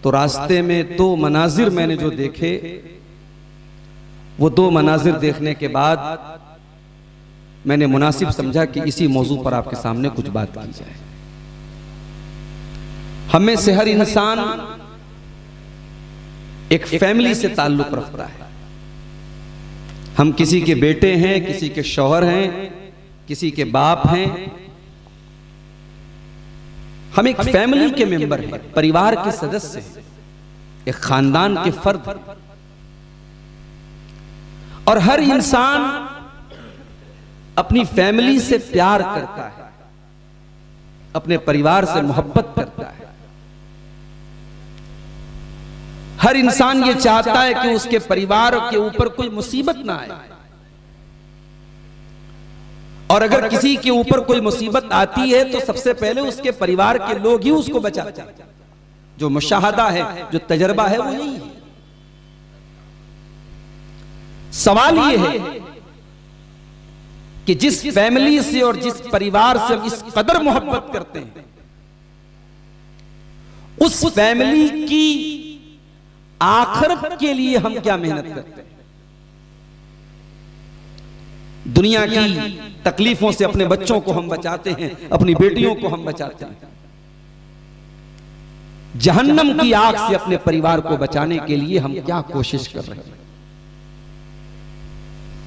तो रास्ते में दो मनाजिर मैंने जो देखे, वो दो मनाजिर देखने के बाद मैंने मुनासिब समझा कि इसी मौजू पर आपके सामने कुछ बात की जाए। हमें से हर इंसान एक फैमिली से ताल्लुक रखता है। हम किसी के बेटे हैं, किसी के शौहर हैं, किसी के बाप हैं। हम एक फैमिली के मेंबर हैं, परिवार के सदस्य हैं, एक खानदान के फर्द हैं। और हर इंसान अपनी फैमिली से प्यार करता है, अपने परिवार से मोहब्बत करता है। हर इंसान ये चाहता है कि उसके परिवार के ऊपर कोई मुसीबत ना आए, और अगर किसी के ऊपर कोई मुसीबत आती है तो सबसे पहले उसके परिवार के लोग ही उसको बचाते हैं। जो मुशाहदा है, जो तजर्बा है, वो यही है। सवाल ये है कि जिस फैमिली से और जिस परिवार से हम इस कदर मोहब्बत करते हैं, उस फैमिली की आखिरत के लिए हम क्या मेहनत करते हैं। दुनिया की तकलीफों से अपने बच्चों को हम बचाते हैं, अपनी बेटियों को हम बचाते हैं। जहन्नम की आग से अपने परिवार को बचाने के लिए हम क्या कोशिश कर रहे हैं।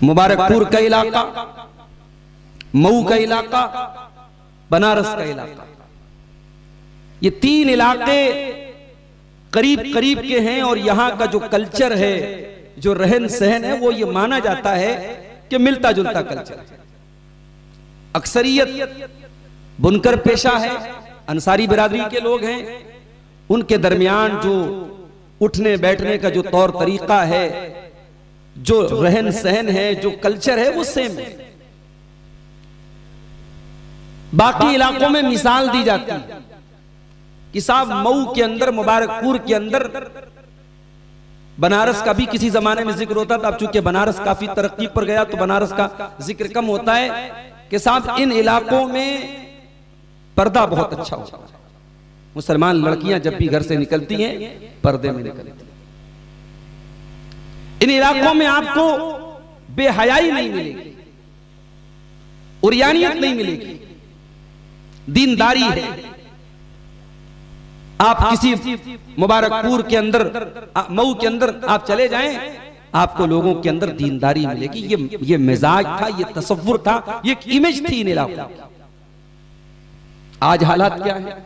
मुबारकपुर का इलाका, मऊ का इलाका, बनारस का इलाका, ये तीन इलाके करीब करीब के हैं। और यहां का जो कल्चर है, जो रहन सहन है, वो ये माना जाता है कि मिलता जुलता कल्चर है। अक्सरियत बुनकर पेशा है, अंसारी बिरादरी के लोग हैं। उनके दरमियान जो उठने बैठने का जो तौर तरीका है, जो रहन सहन है, जो कल्चर है, वो सेम है। बाकी इलाकों में मिसाल दी जाती है कि साहब मऊ के अंदर, मुबारकपुर के अंदर, बनारस का भी किसी जमाने में जिक्र होता था। अब चूंकि बनारस काफी तरक्की पर गया तो बनारस का जिक्र कम होता है कि साहब इन इलाकों में पर्दा बहुत अच्छा होता है। मुसलमान लड़कियां जब भी घर से निकलती हैं, पर्दे में निकलती हैं। इन इलाकों में आपको बेहयाई नहीं मिलेगी, उरियानियत नहीं मिलेगी, दीनदारी है। आप किसी मुबारकपुर के अंदर, मऊ के अंदर आप चले जाएं, आपको लोगों के अंदर दीनदारी मिलेगी। ये मिजाज था, ये तसव्वुर था, ये एक इमेज थी इन इलाकों की। आज हालात क्या है?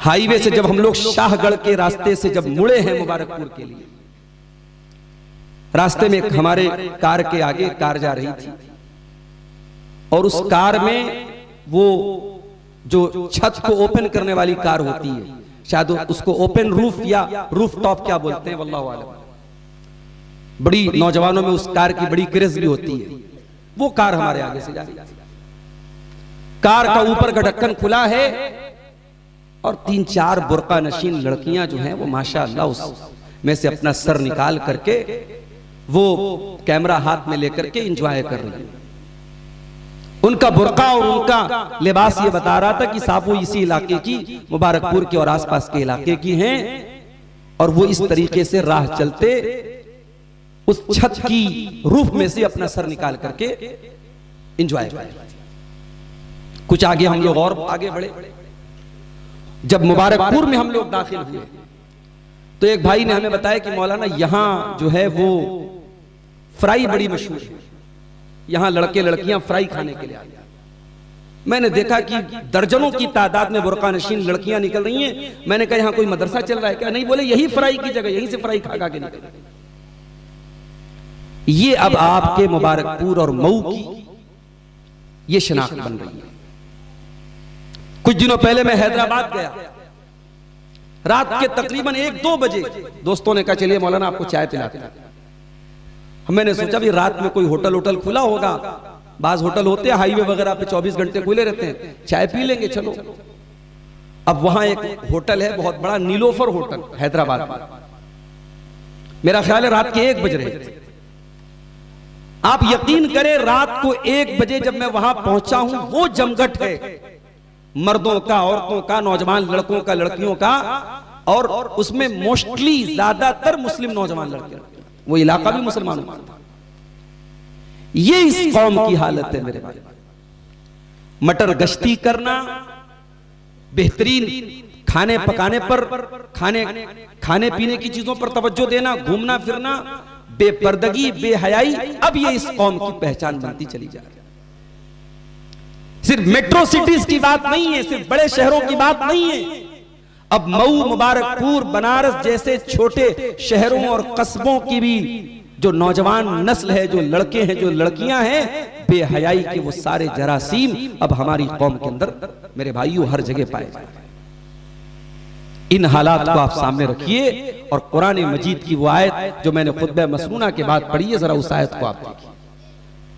हाईवे से जब हम लोग शाहगढ़ के रास्ते से जब मुड़े हैं मुबारकपुर के लिए, रास्ते में हमारे कार के आगे कार जा रही थी, और उस कार में वो जो छत को ओपन करने वाली कार होती है, शायद उसको ओपन रूफ या रूफ टॉप क्या बोलते हैं, वल्लाहु आलम। बड़ी नौजवानों में उस कार की बड़ी क्रेज भी होती है। वो कार हमारे आगे से जा रही थी। कार का ऊपर का ढक्कन खुला है और 3-4 बुर्का नशीन लड़कियां जो हैं वो माशाअल्लाह उस में से अपना सर निकाल करके वो कैमरा हाथ में लेकर के एंजॉय कर रही है। उनका बुर्का और उनका लिबास ये बता रहा था कि साहब वो इसी इलाके की, मुबारकपुर के और आसपास के इलाके की हैं, और वो इस तरीके से राह चलते उस छत की रूफ में से अपना सर निकाल करके एंजॉय कर रहे थे। कुछ आगे हम लोग और आगे बढ़े। जब मुबारकपुर में हम लोग दाखिल हुए तो एक भाई ने हमें बताया कि मौलाना यहां जो है वो फ्राई बड़ी मशहूर है, यहां लड़के लड़कियां फ्राई खाने के लिए आते हैं। मैंने देखा कि दर्जनों की तादाद में बुर्का नशीन लड़कियां निकल रही हैं। मैंने कहा यहां कोई मदरसा चल रहा है क्या? नहीं, बोले यही फ्राई की जगह, यहीं से फ्राई खा के निकल। ये अब आपके मुबारकपुर और मऊ की ये शनाख्त बन रही है। कुछ दिनों पहले मैं हैदराबाद गया, रात के तकरीबन 1-2 बजे दोस्तों ने कहा चलिए मौलाना आपको चाय पिलाते हैं। मैंने सोचा भी रात में कोई होटल खुला होगा, बाज होटल होते हैं हाईवे वगैरह पे 24 घंटे खुले रहते हैं, चाय पी लेंगे चलो। अब वहां एक होटल है बहुत बड़ा, नीलोफर होटल हैदराबाद में। मेरा ख्याल है रात के 1 बज रहे थे। आप यकीन करें रात को 1 बजे जब मैं वहां पहुंचा हूं, वो जमघट है मर्दों का, औरतों का, नौजवान लड़कों का, लड़कियों का, और उसमें मोस्टली ज्यादातर मुस्लिम नौजवान लड़के, वो इलाका भी मुसलमानों का था। ये इस कौम की हालत है मेरे भाई। मटर गश्ती करना, बेहतरीन खाने पकाने पर, खाने पीने की चीजों पर तवज्जो देना, घूमना फिरना, बेपर्दगी, बेहयाई, अब ये इस कौम की पहचान बनती चली जा रही है। सिर्फ मेट्रो सिटीज की बात नहीं है, सिर्फ बड़े शहरों की बात नहीं है। अब मऊ, मुबारकपुर, बनारस जैसे छोटे शहरों और कस्बों की भी जो नौजवान नस्ल है, जो लड़के हैं, जो लड़कियां हैं, बेहयाई के वो सारे जरासीम अब हमारी कौम के अंदर मेरे भाइयों हर जगह पाए जाते हैं। इन हालात को आप सामने रखिए और कुरान मजीद की वो आयत जो मैंने खुतबा मसनूना के बाद पढ़ी है, जरा उस आयत को आप देखिए।